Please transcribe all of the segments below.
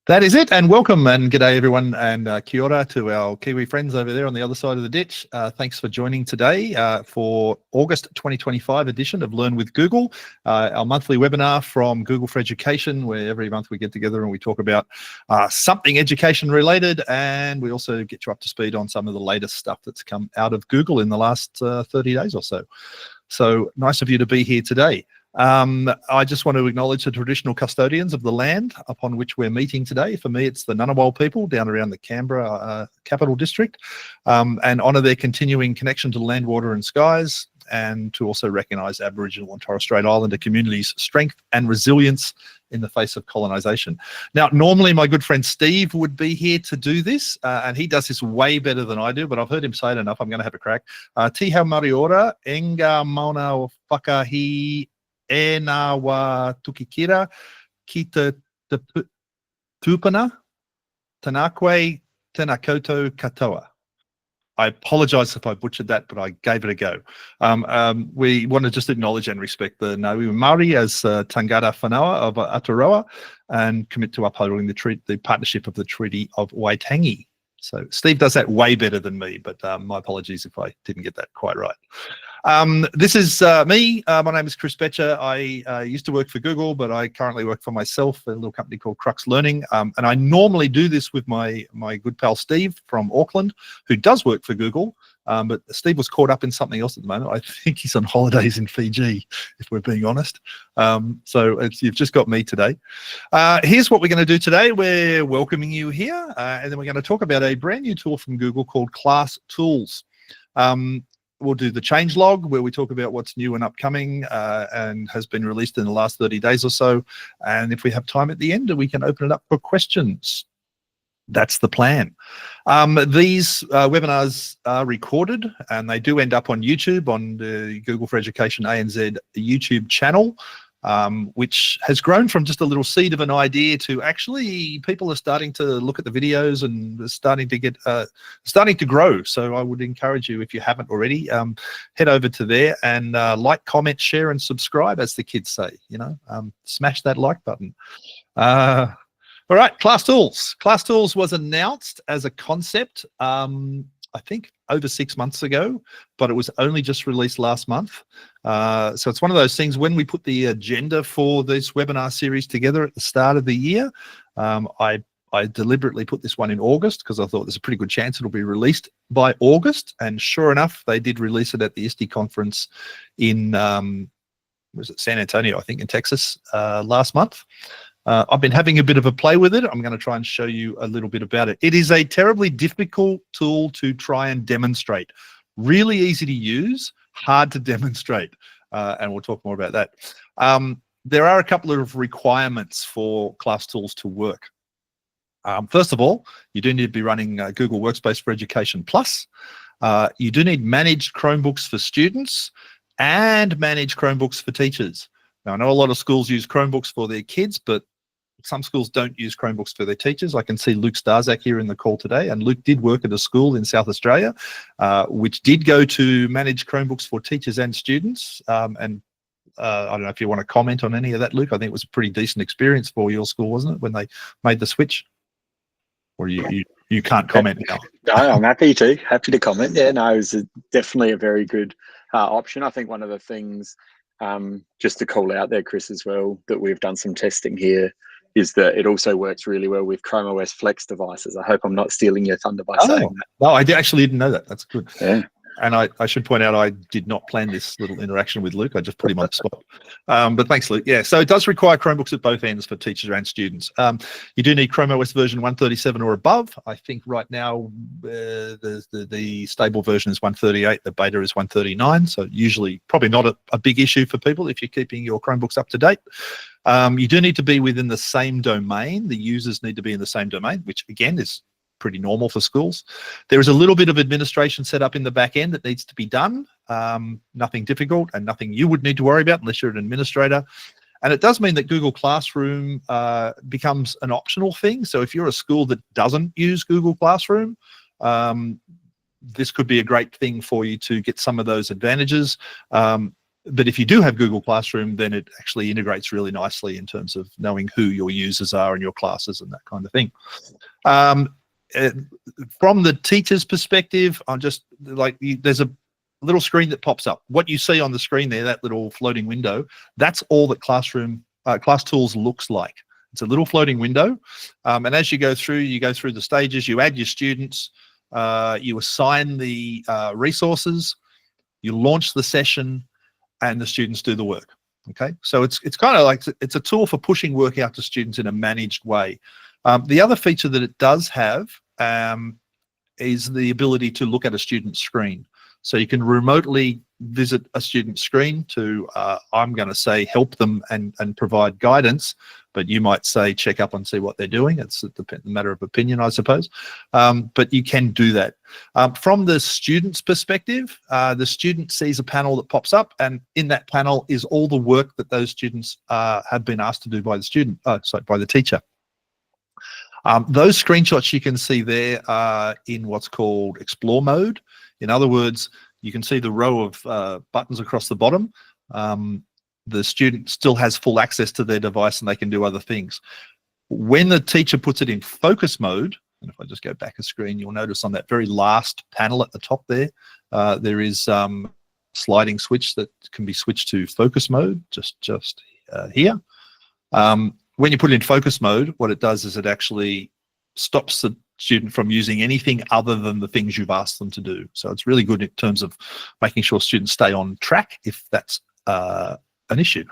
That is it, and welcome and g'day everyone, and kia ora to our Kiwi friends over there on the other side of the ditch. Thanks for joining today for August 2025 edition of Learn with Google, our monthly webinar from Google for Education, where every month we get together and we talk about something education related, and we also get you up to speed on some of the latest stuff that's come out of Google in the last 30 days or so. So nice of you to be here today. I just want to acknowledge the traditional custodians of the land upon which we're meeting today. For me, it's the Ngunnawal people down around the Canberra capital district, and honour their continuing connection to land, water and skies, and to also recognise Aboriginal and Torres Strait Islander communities' strength and resilience in the face of colonisation. Now, normally my good friend Steve would be here to do this, and he does this way better than I do, but I've heard him say it enough, I'm going to have a crack. Tihau Māori ora, enga mauna whakahi e nā wā tukikira ki te tūpuna, tēnā koe, tēnā koutou katoa. I apologise if I butchered that, but I gave it a go. We want to just acknowledge and respect the Ngāiwi Māori as tangata whanaua of Aotearoa and commit to upholding the partnership of the Treaty of Waitangi. So Steve does that way better than me, but my apologies if I didn't get that quite right. This is me. My name is Chris Betcher. I used to work for Google, but I currently work for myself, a little company called Crux Learning. And I normally do this with my good pal Steve from Auckland, who does work for Google. But Steve was caught up in something else at the moment. I think he's on holidays in Fiji, if we're being honest. So you've just got me today. Here's what we're going to do today. We're welcoming you here, and then we're going to talk about a brand new tool from Google called Class Tools. We'll do the change log where we talk about what's new and upcoming and has been released in the last 30 days or so. And if we have time at the end, we can open it up for questions. That's the plan. These webinars are recorded and they do end up on YouTube, on the Google for Education ANZ YouTube channel, which has grown from just a little seed of an idea to actually people are starting to look at the videos and starting to get starting to grow. So I would encourage you, if you haven't already, head over to there and like, comment, share and subscribe, as the kids say. You know, smash that like button. All right, Class Tools. Class Tools was announced as a concept, I think over 6 months ago, but it was only just released last month. So it's one of those things, when we put the agenda for this webinar series together at the start of the year, I deliberately put this one in August because I thought there's a pretty good chance it'll be released by August. And sure enough, they did release it at the ISTE conference in, was it San Antonio, I think, in Texas last month. I've been having a bit of a play with it. I'm going to try and show you a little bit about it. It is a terribly difficult tool to try and demonstrate. Really easy to use, hard to demonstrate, and we'll talk more about that. There are a couple of requirements for Class Tools to work. First of all, you do need to be running Google Workspace for Education Plus. You do need managed Chromebooks for students and managed Chromebooks for teachers. Now, I know a lot of schools use Chromebooks for their kids, but some schools don't use Chromebooks for their teachers. I can see Luke Starzak here in the call today, and Luke did work at a school in South Australia, which did go to manage Chromebooks for teachers and students. I don't know if you want to comment on any of that, Luke. I think it was a pretty decent experience for your school, wasn't it, when they made the switch? Or you can't comment now? No, I'm happy to comment. Yeah, no, it was definitely a very good option. I think one of the things, just to call out there, Chris, as well, that we've done some testing here, is that it also works really well with Chrome OS Flex devices. I hope I'm not stealing your thunder by saying that. No, I actually didn't know that. That's good. Yeah. And I should point out, I did not plan this little interaction with Luke. I just put him on the spot. But thanks, Luke. Yeah, so it does require Chromebooks at both ends for teachers and students. You do need Chrome OS version 137 or above. I think right now the stable version is 138. The beta is 139. So usually probably not a big issue for people if you're keeping your Chromebooks up to date. You do need to be within the same domain. The users need to be in the same domain, which again is pretty normal for schools. There is a little bit of administration set up in the back end that needs to be done. Nothing difficult and nothing you would need to worry about unless you're an administrator. And it does mean that Google Classroom becomes an optional thing. So if you're a school that doesn't use Google Classroom, this could be a great thing for you to get some of those advantages. But if you do have Google Classroom, then it actually integrates really nicely in terms of knowing who your users are in your classes and that kind of thing. From the teacher's perspective, I'm just like, there's a little screen that pops up. What you see on the screen there, that little floating window, that's all that Class Tools looks like. It's a little floating window. And as you go through the stages, you add your students, you assign the resources, you launch the session, and the students do the work. Okay, so it's kind of like, it's a tool for pushing work out to students in a managed way. The other feature that it does have is the ability to look at a student's screen. So you can remotely visit a student's screen to, I'm going to say, help them and provide guidance, but you might say check up and see what they're doing. It's a matter of opinion, I suppose. But you can do that. From the student's perspective, the student sees a panel that pops up, and in that panel is all the work that those students have been asked to do by the teacher. Those screenshots you can see there are in what's called explore mode. In other words, you can see the row of buttons across the bottom. The student still has full access to their device and they can do other things. When the teacher puts it in focus mode, and if I just go back a screen, you'll notice on that very last panel at the top there, there is sliding switch that can be switched to focus mode, just here. When you put it in focus mode, what it does is it actually stops the student from using anything other than the things you've asked them to do. So it's really good in terms of making sure students stay on track if that's an issue.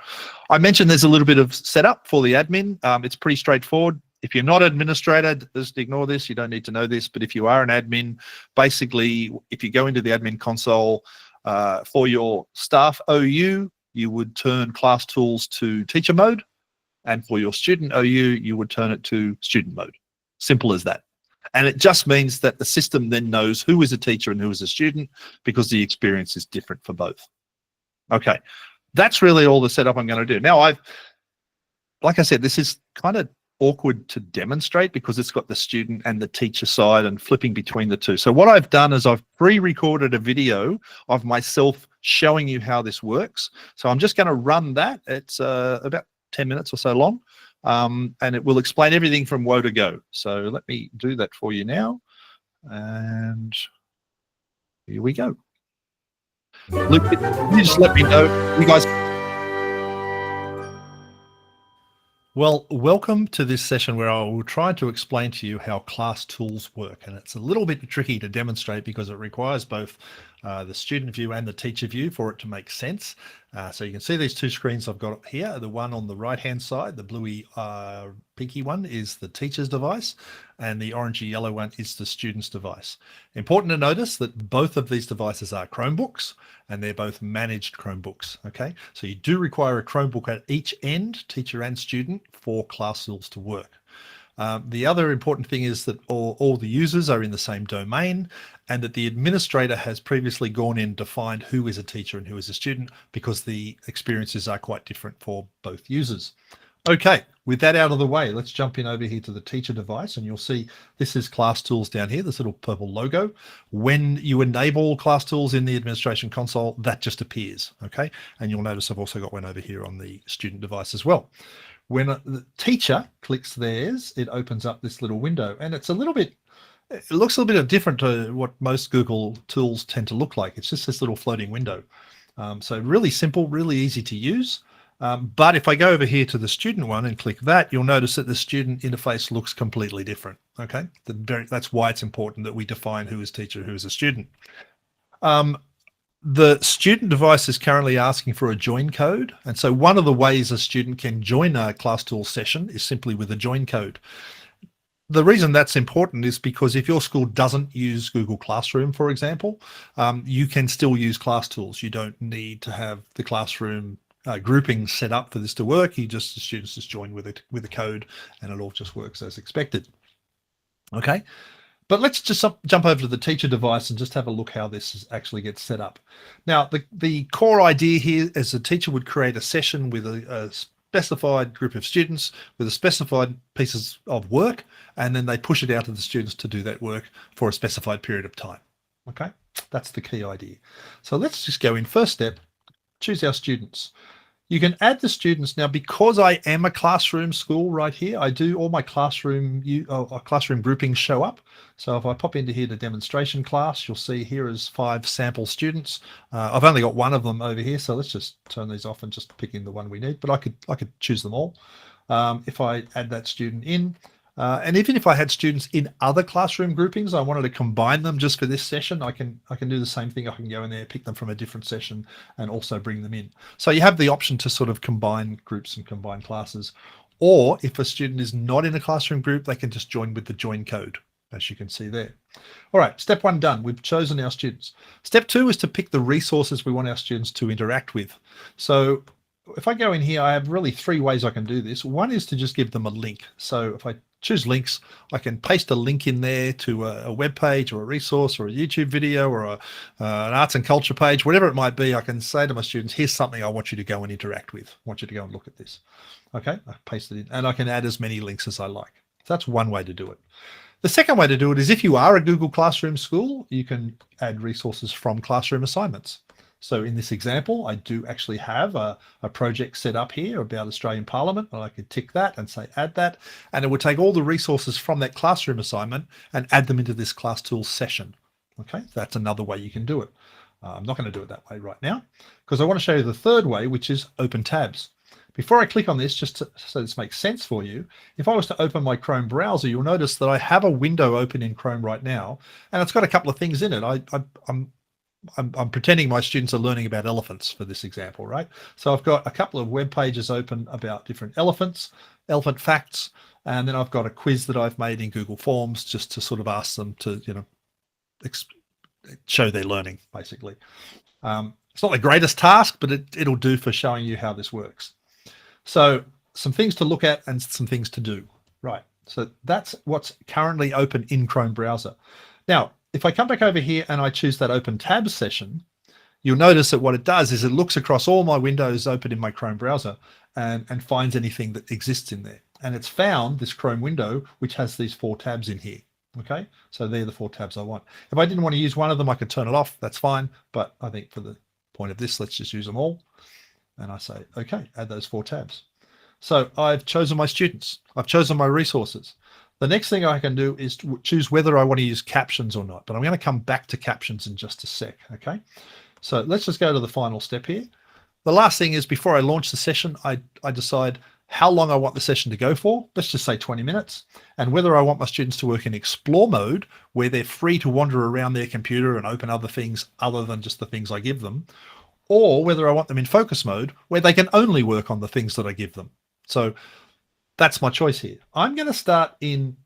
I mentioned there's a little bit of setup for the admin. It's pretty straightforward. If you're not an administrator, just ignore this. You don't need to know this. But if you are an admin, basically, if you go into the admin console for your staff OU, you would turn Class Tools to teacher mode. And for your student OU, you would turn it to student mode. Simple as that. And it just means that the system then knows who is a teacher and who is a student, because the experience is different for both. Okay, that's really all the setup I'm going to do. Now, like I said, this is kind of awkward to demonstrate because it's got the student and the teacher side and flipping between the two. So what I've done is I've pre-recorded a video of myself showing you how this works. So I'm just going to run that. It's about 10 minutes or so long. And it will explain everything from woe to go. So let me do that for you now. And here we go. Luke, can you just let me know, you guys? Well, welcome to this session where I will try to explain to you how Class Tools work. And it's a little bit tricky to demonstrate because it requires both the student view and the teacher view for it to make sense. So you can see these two screens I've got here. The one on the right-hand side, the bluey pinky one, is the teacher's device, and the orangey yellow one is the student's device. Important to notice that both of these devices are Chromebooks, and they're both managed Chromebooks, okay? So you do require a Chromebook at each end, teacher and student, for Class Tools to work. The other important thing is that all the users are in the same domain, and that the administrator has previously gone in and defined who is a teacher and who is a student, because the experiences are quite different for both users. Okay, with that out of the way, let's jump in over here to the teacher device, and you'll see this is Class Tools down here, this little purple logo. When you enable Class Tools in the administration console, that just appears, okay? And you'll notice I've also got one over here on the student device as well. When the teacher clicks theirs, it opens up this little window, and it's a little bit, it looks a little bit different to what most Google tools tend to look like. It's just this little floating window. So really simple, really easy to use. But if I go over here to the student one and click that, you'll notice that the student interface looks completely different. Okay, that's why it's important that we define who is teacher, who is a student. The student device is currently asking for a join code. And so one of the ways a student can join a Class Tools session is simply with a join code. The reason that's important is because if your school doesn't use Google Classroom, for example, you can still use Class Tools. You don't need to have the classroom grouping set up for this to work. The students just join with a code, and it all just works as expected. Okay. But let's just jump over to the teacher device and just have a look how this actually gets set up. Now, the core idea here is the teacher would create a session with a specified group of students with a specified pieces of work, and then they push it out to the students to do that work for a specified period of time. Okay, that's the key idea. So let's just go in. First step, choose our students. You can add the students now. Because I am a classroom school right here, I do all my classroom groupings show up. So if I pop into here to demonstration class, you'll see here is 5 sample students. I've only got one of them over here, so let's just turn these off and just pick in the one we need, but I could choose them all. If I add that student in, and even if I had students in other classroom groupings, I wanted to combine them just for this session, I can do the same thing. I can go in there, pick them from a different session and also bring them in. So you have the option to sort of combine groups and combine classes. Or if a student is not in a classroom group, they can just join with the join code, as you can see there. All right, step 1 done. We've chosen our students. Step 2 is to pick the resources we want our students to interact with. So if I go in here, I have really 3 ways I can do this. One is to just give them a link. So if I choose links, I can paste a link in there to a web page or a resource or a YouTube video or an arts and culture page, whatever it might be. I can say to my students, here's something I want you to go and interact with. I want you to go and look at this. Okay, I paste it in, and I can add as many links as I like. So that's one way to do it. The second way to do it is if you are a Google Classroom school, you can add resources from classroom assignments. So in this example, I do actually have a project set up here about Australian Parliament, and I could tick that and say add that, and it would take all the resources from that classroom assignment and add them into this class tools session. Okay, that's another way you can do it. I'm not going to do it that way right now because I want to show you the third way, which is open tabs. Before I click on this, so this makes sense for you, if I was to open my Chrome browser, you'll notice that I have a window open in Chrome right now, and it's got a couple of things in it. I'm pretending my students are learning about elephants for this example, right? So I've got a couple of web pages open about different elephant facts, and then I've got a quiz that I've made in Google Forms just to sort of ask them to, show their learning, basically. It's not the greatest task, but it'll do for showing you how this works. So some things to look at and some things to do, right? So that's what's currently open in Chrome browser. Now, if I come back over here and I choose that open tabs session, you'll notice that what it does is it looks across all my windows open in my Chrome browser and finds anything that exists in there. And it's found this Chrome window, which has these 4 tabs in here. Okay, so they're the 4 tabs I want. If I didn't want to use one of them, I could turn it off. That's fine. But I think for the point of this, let's just use them all. And I say, okay, add those 4 tabs. So I've chosen my students. I've chosen my resources. The next thing I can do is to choose whether I want to use captions or not, but I'm going to come back to captions in just a sec, okay? So let's just go to the final step here. The last thing is before I launch the session, I decide how long I want the session to go for. Let's just say 20 minutes, and whether I want my students to work in explore mode, where they're free to wander around their computer and open other things other than just the things I give them, or whether I want them in focus mode, where they can only work on the things that I give them. So that's my choice here. I'm going to start in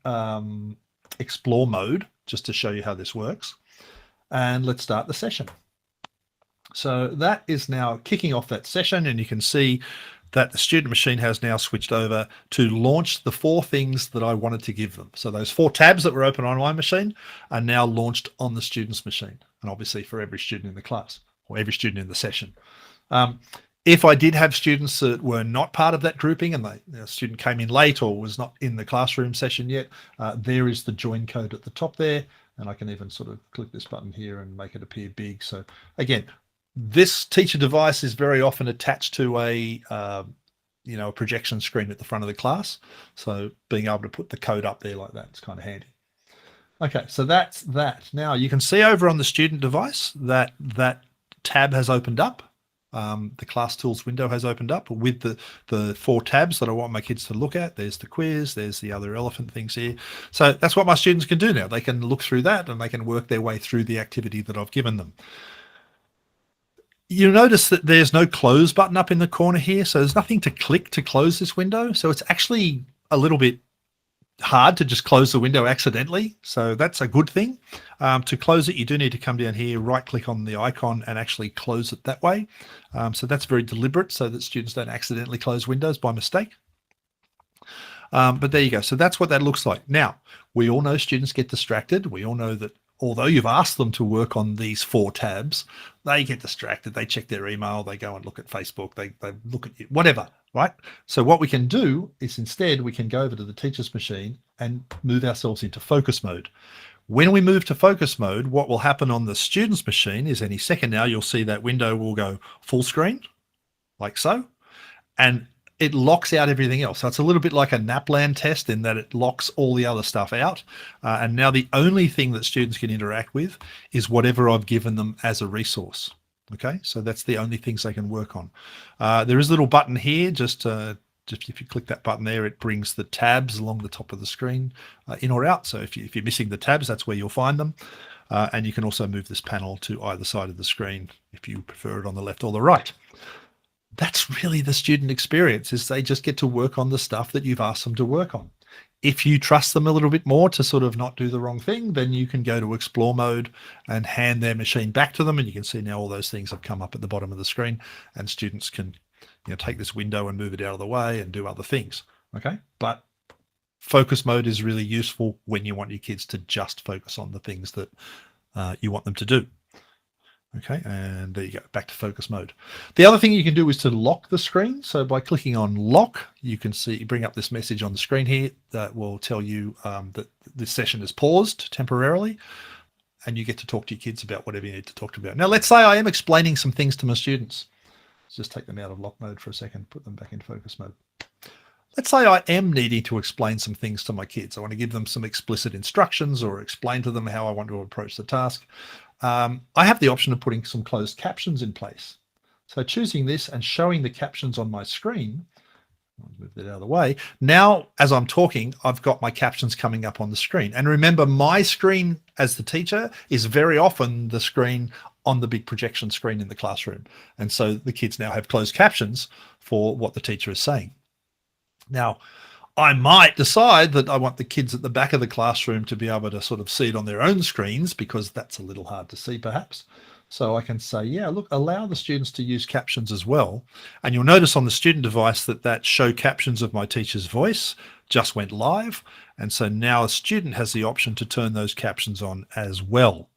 explore mode just to show you how this works. And let's start the session. So that is now kicking off that session, and you can see that the student machine has now switched over to launch the 4 things that I wanted to give them. So those 4 tabs that were open on my machine are now launched on the student's machine, and obviously for every student in the class or every student in the session. If I did have students that were not part of that grouping and the student came in late or was not in the classroom session yet, there is the join code at the top there. And I can even sort of click this button here and make it appear big. So again, this teacher device is very often attached to a projection screen at the front of the class. So being able to put the code up there like that is kind of handy. Okay, so that's that. Now you can see over on the student device that that tab has opened up. The class tools window has opened up with the 4 tabs that I want my kids to look at. There's the quiz, there's the other elephant things here. So that's what my students can do now. They can look through that and they can work their way through the activity that I've given them. You'll notice that there's no close button up in the corner here. So there's nothing to click to close this window. So it's actually a little bit hard to just close the window accidentally. So that's a good thing. To close it, you do need to come down here, right click on the icon and actually close it that way. So that's very deliberate so that students don't accidentally close windows by mistake. But there you go. So that's what that looks like. Now, we all know students get distracted. We all know that although you've asked them to work on these 4 tabs, they get distracted. They check their email, they go and look at Facebook, they look at you, whatever, right? So what we can do is instead we can go over to the teacher's machine and move ourselves into focus mode. When we move to focus mode, what will happen on the student's machine is any second now, you'll see that window will go full screen, like so, and it locks out everything else. So it's a little bit like a NAPLAN test in that it locks all the other stuff out. And now the only thing that students can interact with is whatever I've given them as a resource. Okay, so that's the only things they can work on. There is a little button here, just if you click that button there, it brings the tabs along the top of the screen in or out. So if you're missing the tabs, that's where you'll find them. And you can also move this panel to either side of the screen if you prefer it on the left or the right. That's really the student experience, is they just get to work on the stuff that you've asked them to work on. If you trust them a little bit more to sort of not do the wrong thing, then you can go to explore mode and hand their machine back to them. And you can see now all those things have come up at the bottom of the screen, and students can take this window and move it out of the way and do other things. Okay, but focus mode is really useful when you want your kids to just focus on the things that you want them to do. Okay, and there you go, back to focus mode. The other thing you can do is to lock the screen. So by clicking on lock, you can see, bring up this message on the screen here that will tell you that this session is paused temporarily, and you get to talk to your kids about whatever you need to talk to about. Now, let's say I am explaining some things to my students. Let's just take them out of lock mode for a second, put them back in focus mode. Let's say I am needing to explain some things to my kids. I want to give them some explicit instructions or explain to them how I want to approach the task. I have the option of putting some closed captions in place. So choosing this and showing the captions on my screen, I'll move that out of the way. Now, as I'm talking, I've got my captions coming up on the screen. And remember, my screen as the teacher is very often the screen on the big projection screen in the classroom. And so the kids now have closed captions for what the teacher is saying. Now, I might decide that I want the kids at the back of the classroom to be able to sort of see it on their own screens, because that's a little hard to see perhaps. So I can say, yeah, look, allow the students to use captions as well. And you'll notice on the student device that show captions of my teacher's voice just went live. And so now a student has the option to turn those captions on as well.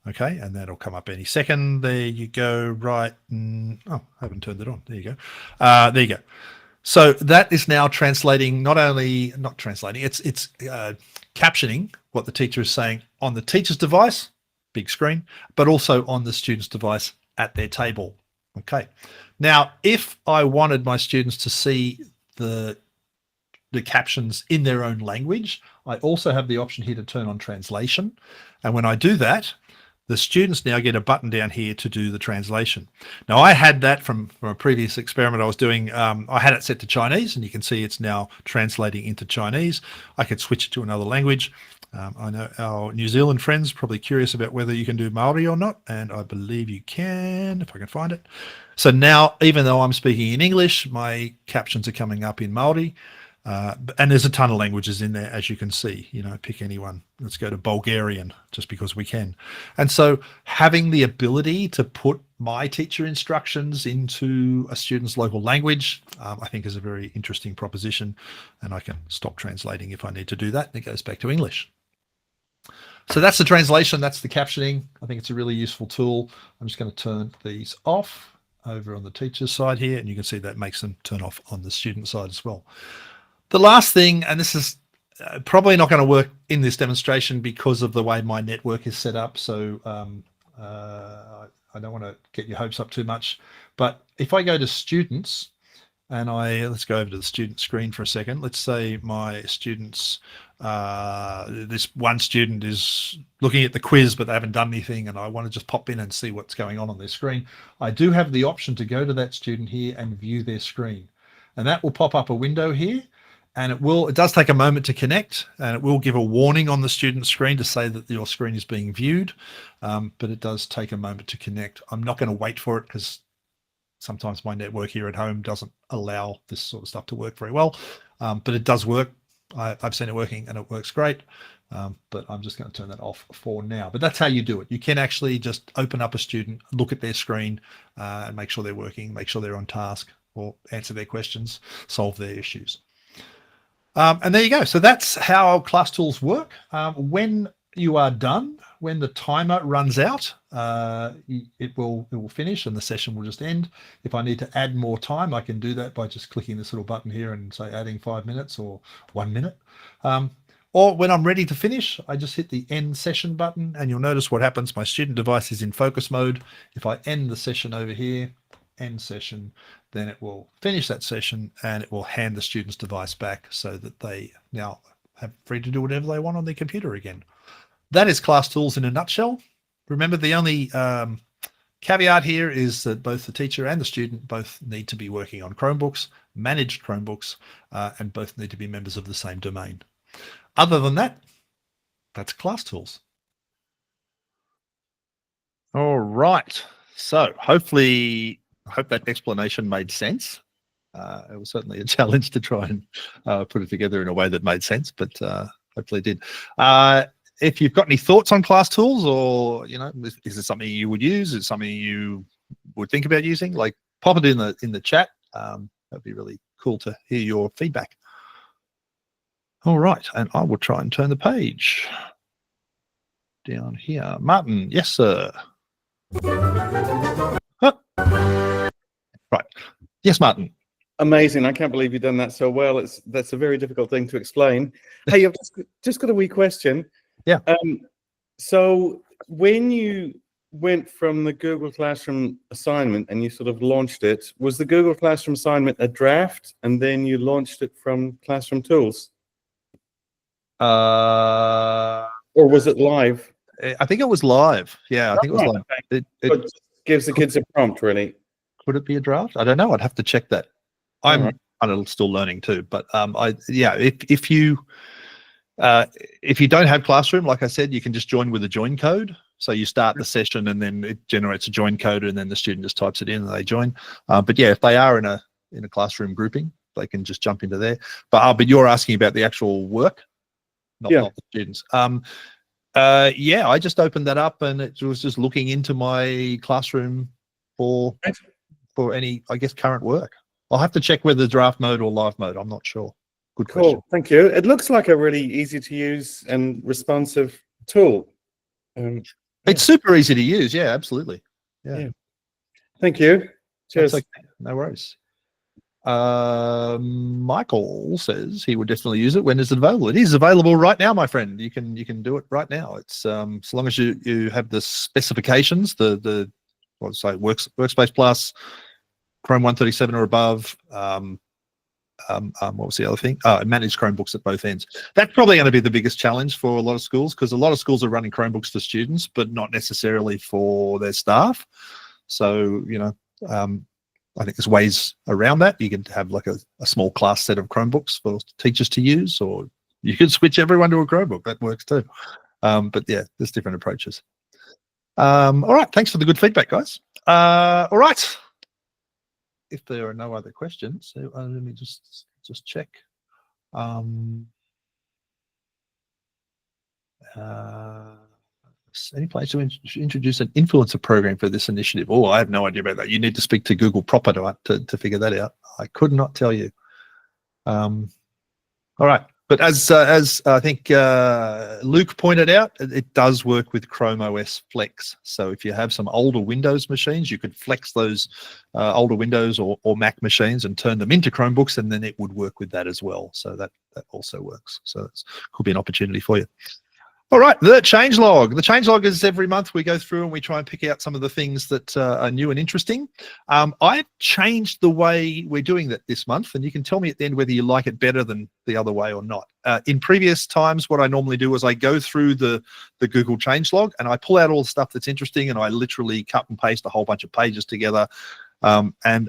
Okay, and that'll come up any second. There you go, right. Oh, I haven't turned it on. There you go. There you go. So that is now translating, not translating, it's captioning what the teacher is saying on the teacher's device, big screen, but also on the student's device at their table. Okay. Now, if I wanted my students to see the captions in their own language, I also have the option here to turn on translation. And when I do that, the students now get a button down here to do the translation. Now, I had that from a previous experiment I was doing. I had it set to Chinese, and you can see it's now translating into Chinese. I could switch it to another language. I know our New Zealand friends are probably curious about whether you can do Maori or not, and I believe you can, if I can find it. So now, even though I'm speaking in English, my captions are coming up in Maori. And there's a ton of languages in there, as you can see. Pick anyone. Let's go to Bulgarian, just because we can. And so having the ability to put my teacher instructions into a student's local language, I think is a very interesting proposition. And I can stop translating if I need to do that, and it goes back to English. So that's the translation, that's the captioning. I think it's a really useful tool. I'm just going to turn these off over on the teacher's side here, and you can see that makes them turn off on the student side as well. The last thing, and this is probably not going to work in this demonstration because of the way my network is set up, so I don't want to get your hopes up too much, but if I go to students, and let's go over to the student screen for a second. Let's say my students, this one student is looking at the quiz, but they haven't done anything, and I want to just pop in and see what's going on their screen. I do have the option to go to that student here and view their screen, and that will pop up a window here. And it does take a moment to connect, and it will give a warning on the student screen to say that your screen is being viewed, but it does take a moment to connect. I'm not going to wait for it because sometimes my network here at home doesn't allow this sort of stuff to work very well, but it does work. I've seen it working and it works great, but I'm just going to turn that off for now. But that's how you do it. You can actually just open up a student, look at their screen, and make sure they're working, make sure they're on task, or answer their questions, solve their issues. And there you go. So that's how class tools work. When you are done, when the timer runs out, it will finish and the session will just end. If I need to add more time, I can do that by just clicking this little button here and say adding 5 minutes or 1 minute. Or when I'm ready to finish, I just hit the end session button, and you'll notice what happens. My student device is in focus mode. If I end the session over here, end session, then it will finish that session and it will hand the student's device back so that they now have free to do whatever they want on their computer again. That is Class Tools in a nutshell. Remember, the only caveat here is that both the teacher and the student both need to be working on Chromebooks, managed Chromebooks, and both need to be members of the same domain. Other than that, that's Class Tools. All right. So hopefully, I hope that explanation made sense. It was certainly a challenge to try and put it together in a way that made sense, but hopefully it did. If you've got any thoughts on Class Tools, or is it something you would use? Is it something you would think about using? Like, pop it in the chat. That'd be really cool to hear your feedback. All right, and I will try and turn the page down here. Martin, yes, sir. Huh. Right, yes, Martin. Amazing! I can't believe you've done that so well. That's a very difficult thing to explain. Hey, I've just got a wee question. Yeah. So when you went from the Google Classroom assignment and you sort of launched it, was the Google Classroom assignment a draft and then you launched it from Classroom Tools? Or was it live? I think it was live. Yeah, I think it was live. Okay. It just gives the kids a prompt, really. Could it be a draft? I don't know. I'd have to check that. I'm still learning too, but if you don't have Classroom, like I said, you can just join with a join code. So you start the session and then it generates a join code, and then the student just types it in and they join. But yeah, if they are in a Classroom grouping, they can just jump into there. But you're asking about the actual work, not the students. Yeah, I just opened that up and it was just looking into my Classroom for any, I guess, current work. I'll have to check whether draft mode or live mode. I'm not sure. Good question. Cool, thank you. It looks like a really easy to use and responsive tool. It's super easy to use. Yeah, absolutely. Yeah. Thank you. Cheers. Okay. No worries. Michael says he would definitely use it. When is it available? It is available right now, my friend. You can do it right now. It's as long as you have the specifications, the Workspace Plus, Chrome 137 or above. What was the other thing? Managed Chromebooks at both ends. That's probably going to be the biggest challenge for a lot of schools, because a lot of schools are running Chromebooks for students, but not necessarily for their staff. So, I think there's ways around that. You can have like a small class set of Chromebooks for teachers to use, or you can switch everyone to a Chromebook. That works too. But yeah, there's different approaches. All right. Thanks for the good feedback, guys. All right. If there are no other questions, let me just check. Any place to introduce an influencer program for this initiative? Oh, I have no idea about that. You need to speak to Google proper to figure that out. I could not tell you. All right. But as I think Luke pointed out, it does work with Chrome OS Flex. So if you have some older Windows machines, you could flex those older Windows or Mac machines and turn them into Chromebooks, and then it would work with that as well. So that also works. So it could be an opportunity for you. All right, the changelog. The changelog is every month we go through and we try and pick out some of the things that are new and interesting. I've changed the way we're doing that this month, and you can tell me at the end whether you like it better than the other way or not. In previous times, what I normally do is I go through the Google changelog and I pull out all the stuff that's interesting, and I literally cut and paste a whole bunch of pages together. And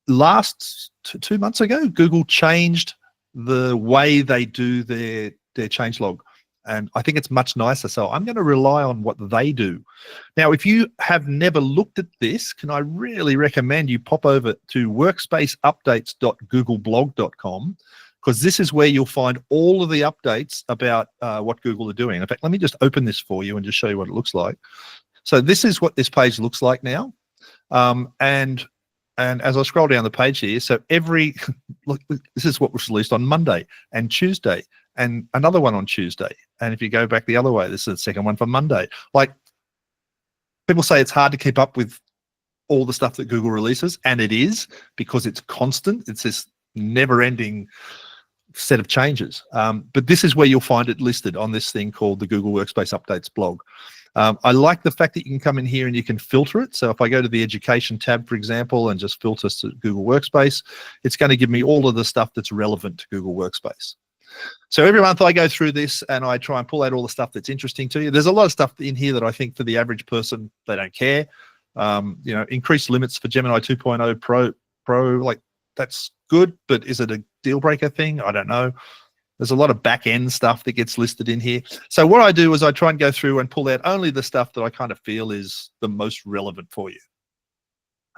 last 2 months ago, Google changed the way they do their changelog. And I think it's much nicer. So I'm going to rely on what they do. Now, if you have never looked at this, can I really recommend you pop over to workspaceupdates.googleblog.com, because this is where you'll find all of the updates about what Google are doing. In fact, let me just open this for you and just show you what it looks like. So this is what this page looks like now. And as I scroll down the page here, so look, this is what was released on Monday and Tuesday, and another one on Tuesday. And if you go back the other way, this is the second one for Monday. Like, people say it's hard to keep up with all the stuff that Google releases, and it is, because it's constant. It's this never-ending set of changes. But this is where you'll find it listed on this thing called the Google Workspace Updates blog. I like the fact that you can come in here and you can filter it. So if I go to the Education tab, for example, and just filter to Google Workspace, it's going to give me all of the stuff that's relevant to Google Workspace. So every month I go through this and I try and pull out all the stuff that's interesting to you. There's a lot of stuff in here that I think for the average person, they don't care. You know, increased limits for Gemini 2.0 Pro, like that's good, but is it a deal breaker thing? I don't know. There's a lot of back end stuff that gets listed in here. So what I do is I try and go through and pull out only the stuff that I kind of feel is the most relevant for you.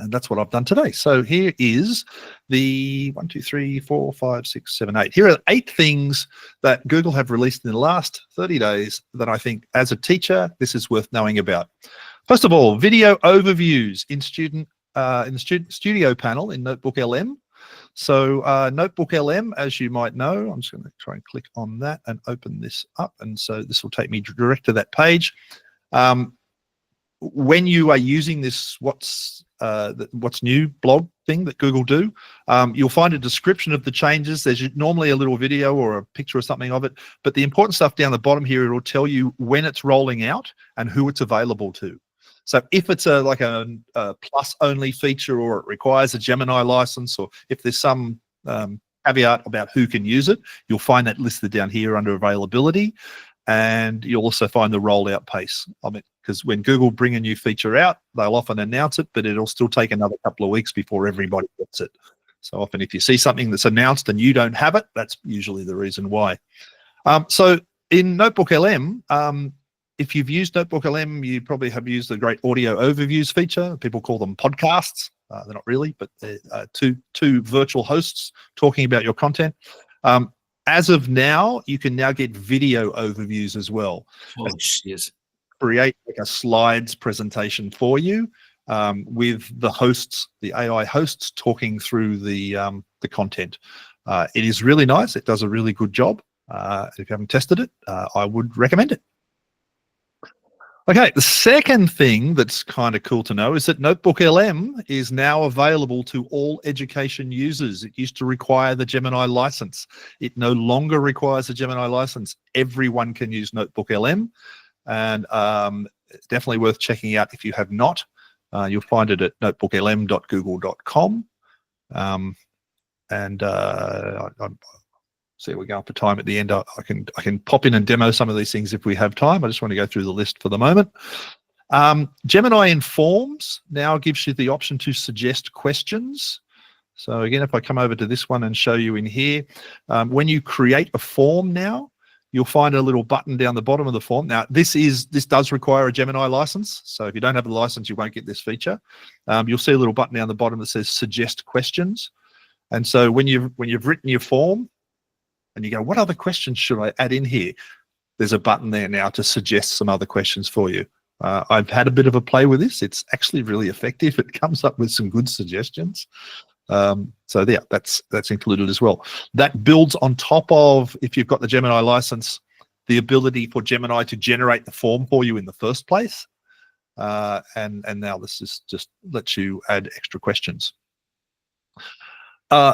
And that's what I've done today. So here is the 1, 2, 3, 4, 5, 6, 7, 8. Here are 8 things that Google have released in the last 30 days that I think as a teacher, this is worth knowing about. First of all, video overviews in the student studio panel in Notebook LM. So Notebook LM, as you might know, I'm just going to try and click on that and open this up. And so this will take me direct to that page. When you are using this what's new blog thing that Google do, you'll find a description of the changes. There's normally a little video or a picture or something of it. But the important stuff down the bottom here, it will tell you when it's rolling out and who it's available to. So if it's like a plus only feature or it requires a Gemini license, or if there's some caveat about who can use it, you'll find that listed down here under availability. And you'll also find the rollout pace of it, because when Google bring a new feature out, they'll often announce it, but it'll still take another couple of weeks before everybody gets it. So often if you see something that's announced and you don't have it, that's usually the reason why. So in Notebook LM, if you've used Notebook LM, you probably have used the great audio overviews feature. People call them podcasts. They're not really, but they're two virtual hosts talking about your content. As of now, you can now get video overviews as well. Oh, yes. Create like a slides presentation for you with the hosts, the AI hosts, talking through the content. It is really nice. It does a really good job. If you haven't tested it, I would recommend it. Okay, the second thing that's kind of cool to know is that Notebook LM is now available to all education users. It used to require the Gemini license. It no longer requires a Gemini license. Everyone can use Notebook LM, and it's definitely worth checking out if you have not. You'll find it at notebooklm.google.com. See, we're going for time at the end. I can pop in and demo some of these things if we have time. I just want to go through the list for the moment. Gemini Informs now gives you the option to suggest questions. So again, if I come over to this one and show you in here, when you create a form now, you'll find a little button down the bottom of the form. Now, this does require a Gemini license. So if you don't have a license, you won't get this feature. You'll see a little button down the bottom that says suggest questions. And so when you've written your form, and you go, what other questions should I add in here? There's a button there now to suggest some other questions for you. I've had a bit of a play with this. It's actually really effective. It comes up with some good suggestions. So yeah, that's included as well. That builds on top of, if you've got the Gemini license, the ability for Gemini to generate the form for you in the first place. And now this is just lets you add extra questions.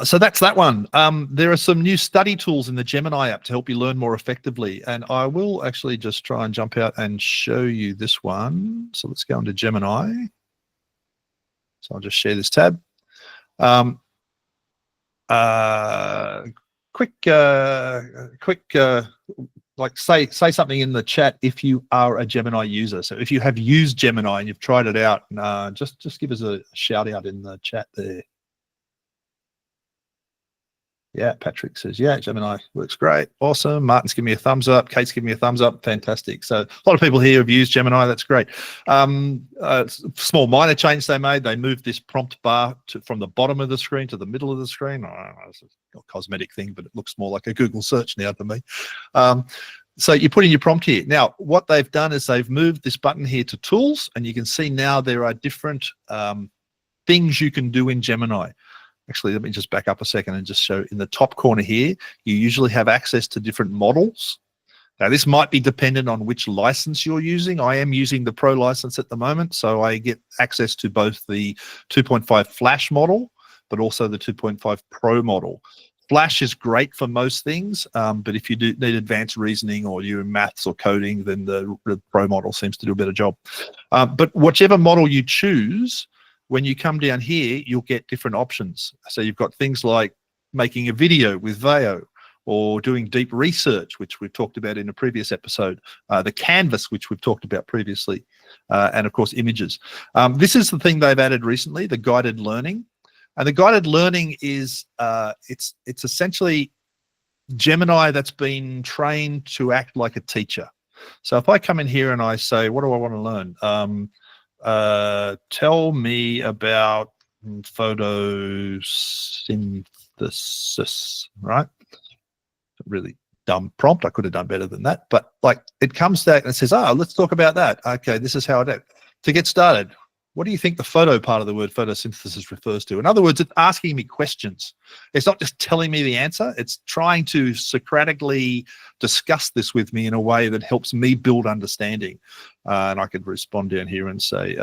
So that's that one. There are some new study tools in the Gemini app to help you learn more effectively. And I will actually just try and jump out and show you this one. So let's go into Gemini. So I'll just share this tab. Like say something in the chat if you are a Gemini user. So if you have used Gemini and you've tried it out, just give us a shout out in the chat there. Yeah, Patrick says, yeah, Gemini works great. Awesome. Martin's giving me a thumbs up. Kate's giving me a thumbs up. Fantastic. So a lot of people here have used Gemini. That's great. Small minor change they made. They moved this prompt bar from the bottom of the screen to the middle of the screen. I don't know, it's a cosmetic thing, but it looks more like a Google search now to me. So you put in your prompt here. Now, what they've done is they've moved this button here to tools, and you can see now there are different things you can do in Gemini. Actually, let me just back up a second and just show in the top corner here, you usually have access to different models. Now, this might be dependent on which license you're using. I am using the Pro license at the moment, so I get access to both the 2.5 Flash model, but also the 2.5 Pro model. Flash is great for most things, but if you do need advanced reasoning or you're in maths or coding, then the Pro model seems to do a better job. But whichever model you choose, when you come down here, you'll get different options. So you've got things like making a video with Veo, or doing deep research, which we've talked about in a previous episode, the canvas, which we've talked about previously, and of course images. This is the thing they've added recently, the guided learning. And the guided learning is, it's essentially Gemini that's been trained to act like a teacher. So if I come in here and I say, what do I want to learn? Tell me about photosynthesis, right? Really dumb prompt. I could have done better than that, but like it comes back and it says, oh, let's talk about that. Okay, this is how I do. To get started, what do you think the photo part of the word photosynthesis refers to? In other words, it's asking me questions. It's not just telling me the answer. It's trying to Socratically discuss this with me in a way that helps me build understanding. And I could respond down here and say,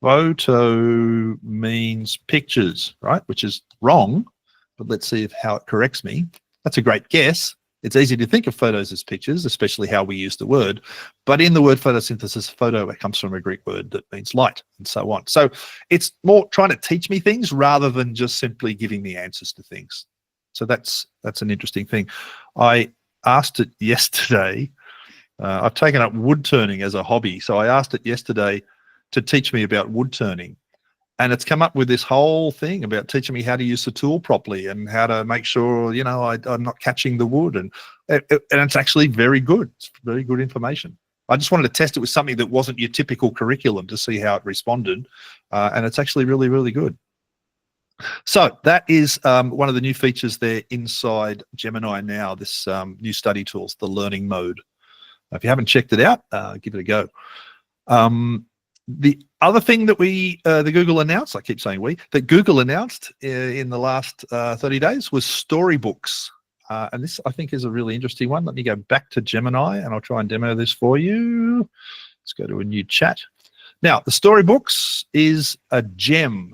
photo means pictures, right? Which is wrong, but let's see how it corrects me. That's a great guess. It's easy to think of photos as pictures, especially how we use the word. But in the word photosynthesis, photo, it comes from a Greek word that means light and so on. So it's more trying to teach me things rather than just simply giving me answers to things. So that's an interesting thing. I asked it yesterday. I've taken up wood turning as a hobby. So I asked it yesterday to teach me about wood turning. And it's come up with this whole thing about teaching me how to use the tool properly and how to make sure, you know, I'm not catching the wood. And it's actually very good. It's very good information. I just wanted to test it with something that wasn't your typical curriculum to see how it responded. And it's actually really, really good. So that is one of the new features there inside Gemini now, this new study tools, the learning mode. If you haven't checked it out, give it a go. The other thing that the Google announced, I keep saying that Google announced in the last 30 days was storybooks. And this, I think, is a really interesting one. Let me go back to Gemini and I'll try and demo this for you. Let's go to a new chat. Now, the storybooks is a gem,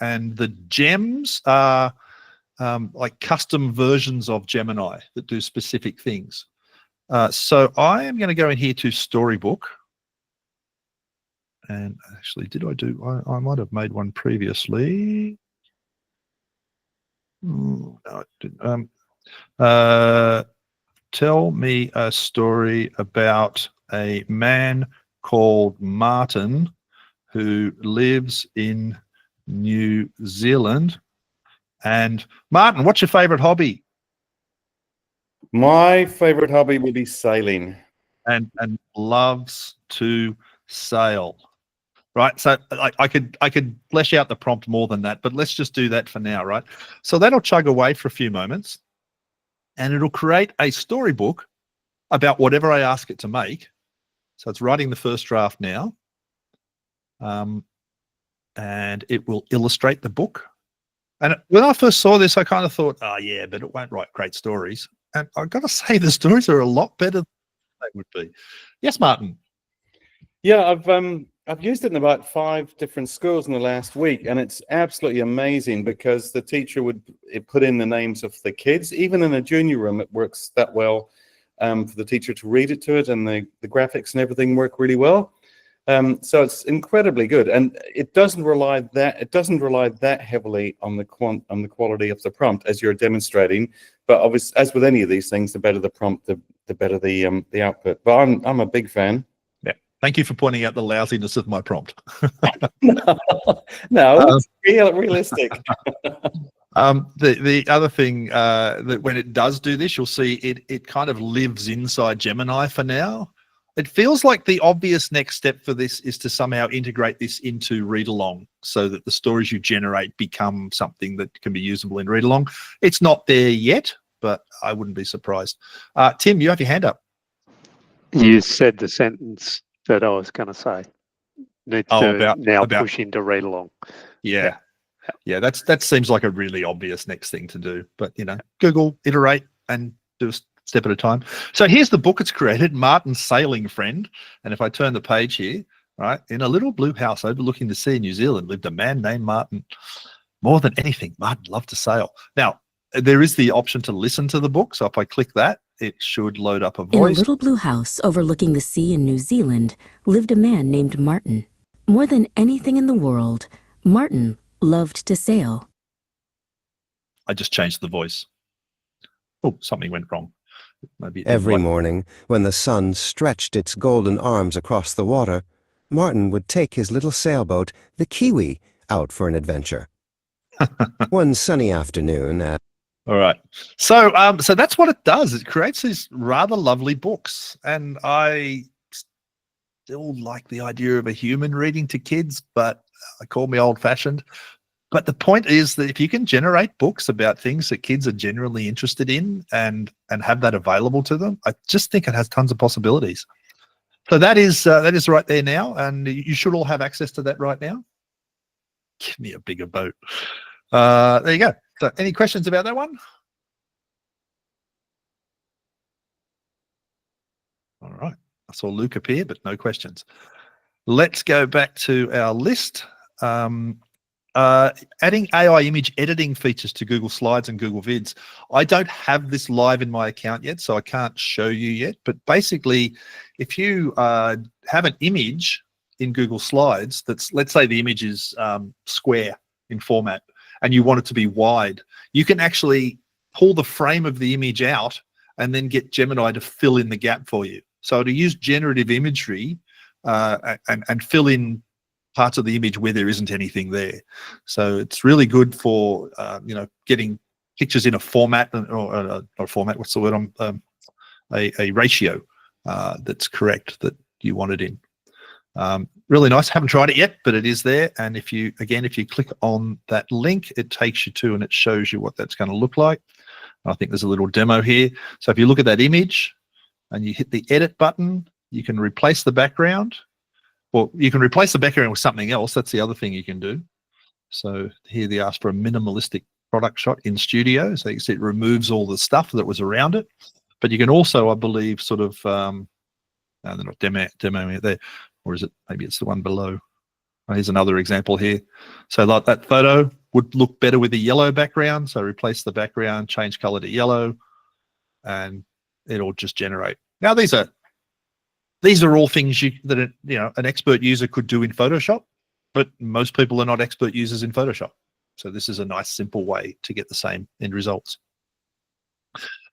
and the gems are like custom versions of Gemini that do specific things. So I am going to go in here to Storybook. And actually, I might have made one previously. No, I didn't. Tell me a story about a man called Martin who lives in New Zealand. And Martin, what's your favorite hobby? My favorite hobby would be sailing. And loves to sail. Right, so I could flesh out the prompt more than that, but let's just do that for now, right? So that'll chug away for a few moments, and it'll create a storybook about whatever I ask it to make. So it's writing the first draft now, and it will illustrate the book. And when I first saw this, I kind of thought, oh yeah, but it won't write great stories. And I've got to say, the stories are a lot better than they would be. Yes, Martin. Yeah, I've used it in about 5 different schools in the last week, and it's absolutely amazing because the teacher would put in the names of the kids. Even in a junior room, it works that well for the teacher to read it to it, and the graphics and everything work really well. So it's incredibly good, and it doesn't rely that heavily on the quality of the prompt as you're demonstrating. But obviously, as with any of these things, the better the prompt, the better the output. But I'm a big fan. Thank you for pointing out the lousiness of my prompt. No, it's realistic. The other thing that when it does do this, you'll see it kind of lives inside Gemini for now. It feels like the obvious next step for this is to somehow integrate this into read along so that the stories you generate become something that can be usable in read along. It's not there yet, but I wouldn't be surprised. Tim, you have your hand up. You said the sentence that I was going to say. Need to push into read along. Yeah, that seems like a really obvious next thing to do. But you know, Google, iterate, and do a step at a time. So here's the book it's created, Martin's Sailing Friend. And if I turn the page here, right, in a little blue house overlooking the sea in New Zealand lived a man named Martin. More than anything, Martin loved to sail. Now, there is the option to listen to the book. So if I click that, it should load up a In a voice. little blue house overlooking the sea in New Zealand lived a man named Martin. More than anything in the world, Martin loved to sail. I just changed the voice. Oh, something went wrong. Maybe it didn't Every like- morning, when the sun stretched its golden arms across the water, Martin would take his little sailboat, the Kiwi, out for an adventure. One sunny afternoon at All right. So so that's what it does. It creates these rather lovely books. And I still like the idea of a human reading to kids, but I call me old-fashioned. But the point is that if you can generate books about things that kids are generally interested in and have that available to them, I just think it has tons of possibilities. So that is right there now, and you should all have access to that right now. Give me a bigger boat. There you go. So any questions about that one? All right. I saw Luke appear, but no questions. Let's go back to our list. Adding AI image editing features to Google Slides and Google Vids. I don't have this live in my account yet, so I can't show you yet. But basically, if you have an image in Google Slides that's, let's say the image is square in format, and you want it to be wide, you can actually pull the frame of the image out and then get Gemini to fill in the gap for you. So to use generative imagery and fill in parts of the image where there isn't anything there. So it's really good for getting pictures in a format or not format. What's the word? A ratio that's correct that you want it in. Really nice. Haven't tried it yet, but it is there. And if you click on that link, it takes you to and it shows you what that's going to look like. I think there's a little demo here. So if you look at that image and you hit the edit button, you can replace the background. Well, you can replace the background with something else. That's the other thing you can do. So here they ask for a minimalistic product shot in studio. So you can see it removes all the stuff that was around it. But you can also, I believe, sort of, no, they're not demoing it there. Or is it, maybe it's the one below. Oh, here's another example here. So like that photo would look better with a yellow background. So replace the background, change color to yellow, and it'll just generate. Now these are all things that an expert user could do in Photoshop, but most people are not expert users in Photoshop. So this is a nice, simple way to get the same end results.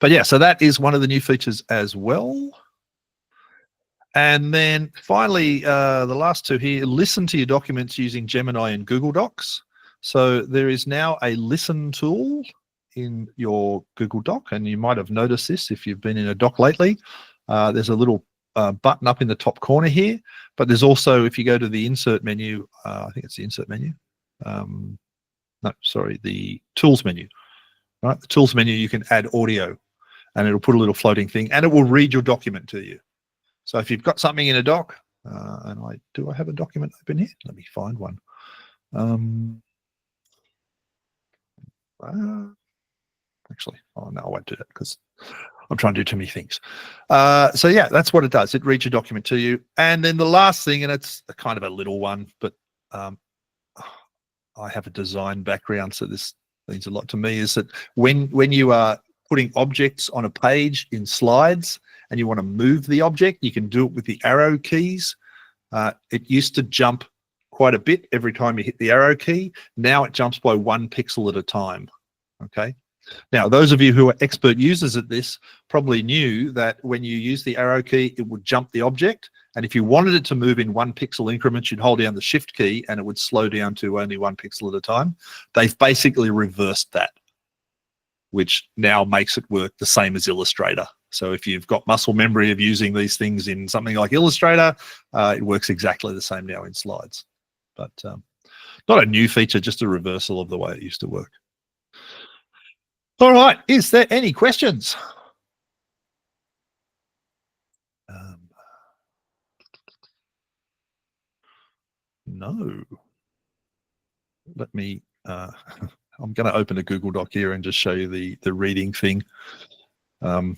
But yeah, so that is one of the new features as well. And then finally, the last two here, listen to your documents using Gemini and Google Docs. So there is now a listen tool in your Google Doc, and you might have noticed this if you've been in a doc lately. There's a little button up in the top corner here, but there's also, if you go to the insert menu, I think it's the insert menu. No, sorry, the tools menu. Right, the tools menu, you can add audio, and it'll put a little floating thing, and it will read your document to you. So if you've got something in a doc, and do I have a document open here? Let me find one. Actually, oh no, I won't do that because I'm trying to do too many things. So yeah, that's what it does. It reads your document to you. And then the last thing, and it's kind of a little one, but I have a design background, so this means a lot to me, is that when you are putting objects on a page in slides and you want to move the object, you can do it with the arrow keys. It used to jump quite a bit every time you hit the arrow key. Now it jumps by 1 pixel at a time. Okay. Now, those of you who are expert users at this probably knew that when you use the arrow key, it would jump the object. And if you wanted it to move in 1 pixel increments, you'd hold down the shift key and it would slow down to only 1 pixel at a time. They've basically reversed that, which now makes it work the same as Illustrator. So if you've got muscle memory of using these things in something like Illustrator, it works exactly the same now in slides. But not a new feature, just a reversal of the way it used to work. All right, is there any questions? No. Let me, I'm going to open a Google Doc here and just show you the reading thing. Been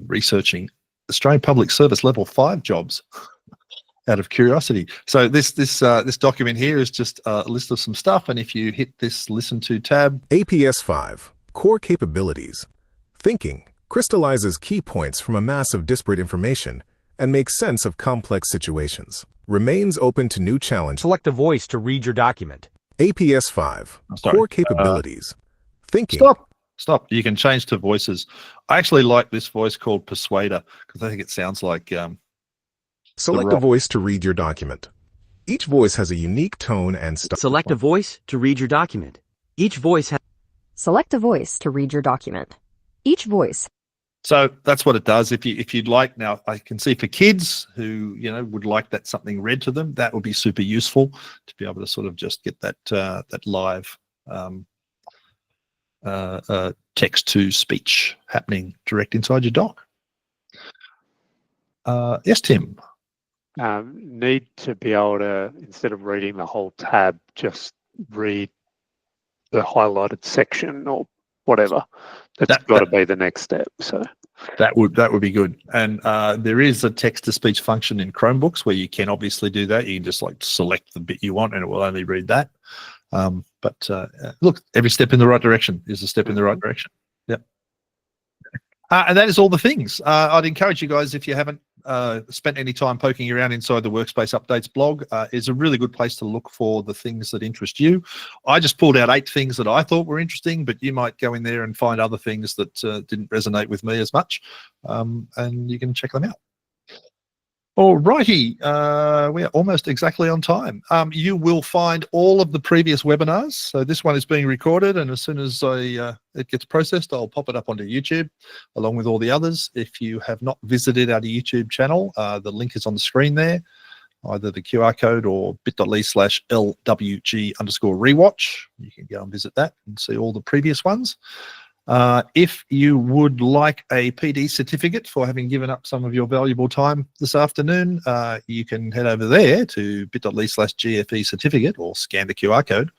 researching Australian Public Service Level 5 jobs out of curiosity. So this document here is just a list of some stuff, and if you hit this Listen To tab, APS 5, Core capabilities. Thinking crystallizes key points from a mass of disparate information and makes sense of complex situations. Remains open to new challenges. Select a voice to read your document. APS 5. Core capabilities. Thinking. Stop. You can change to voices. I actually like this voice called Persuader because I think it sounds like Select a voice to read your document. Each voice has a unique tone and style. Select a voice to read your document. Each voice has... Select a voice to read your document. Each voice. So that's what it does. If you'd like, now I can see for kids who would like that something read to them, that would be super useful to be able to sort of just get that that live text to speech happening direct inside your doc. Yes, Tim. Need to be able to, instead of reading the whole tab, just read the highlighted section or whatever. That's got to be the next step. So that would be good. And there is a text to speech function in Chromebooks where you can obviously do that. You can just like select the bit you want and it will only read that. But look, every step in the right direction is a step in the right direction. Yep. And that is all the things. I'd encourage you guys, if you haven't spent any time poking around inside the Workspace Updates blog, is a really good place to look for the things that interest you. I just pulled out 8 things that I thought were interesting, but you might go in there and find other things that didn't resonate with me as much, and you can check them out. All righty, we are almost exactly on time. You will find all of the previous webinars. So this one is being recorded, and as soon as it gets processed, I'll pop it up onto YouTube along with all the others. If you have not visited our YouTube channel, the link is on the screen there, either the QR code or bit.ly/LWG_rewatch. You can go and visit that and see all the previous ones. If you would like a PD certificate for having given up some of your valuable time this afternoon, you can head over there to bit.ly/GFE certificate or scan the QR code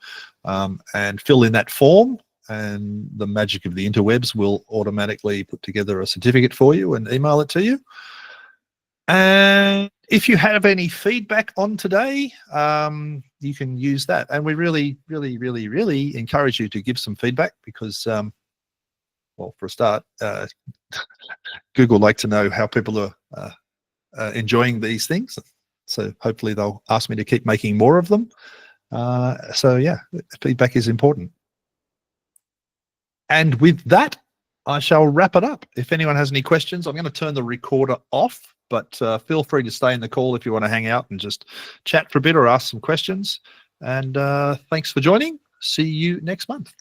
and fill in that form, and the magic of the interwebs will automatically put together a certificate for you and email it to you. And if you have any feedback on today, you can use that. And we really, really, really, really encourage you to give some feedback because well, for a start, Google like to know how people are enjoying these things. So hopefully they'll ask me to keep making more of them. So yeah, feedback is important. And with that, I shall wrap it up. If anyone has any questions, I'm going to turn the recorder off, but feel free to stay in the call if you want to hang out and just chat for a bit or ask some questions. And thanks for joining. See you next month.